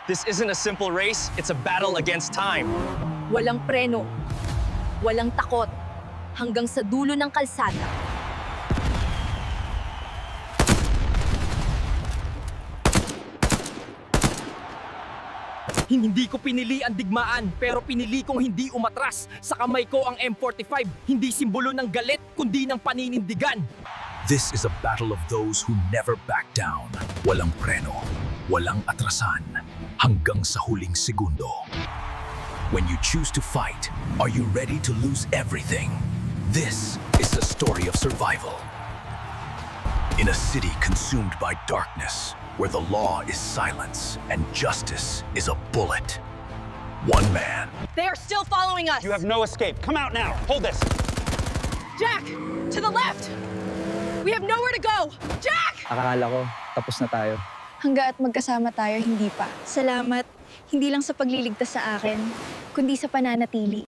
This isn't a simple race, it's a battle against time. Walang preno, walang takot, hanggang sa dulo ng kalsada. Hindi ko pinili ang digmaan, pero pinili kong hindi umatras. Sa kamay ko ang M45, hindi simbolo ng galit, kundi ng paninindigan. This is a battle of those who never back down. Walang preno, walang atrasan, hanggang sa huling segundo. When you choose to fight, are you ready to lose everything? This is the story of survival. In a city consumed by darkness, where the law is silence and justice is a bullet. One man, They are still following us! You have no escape. Come out now. Hold this. Jack! To the left! We have nowhere to go! Jack! Akala ko, tapos na tayo. Hangga't magkasama tayo, hindi pa. Salamat, hindi lang sa pagliligtas sa akin, kundi sa pananatili.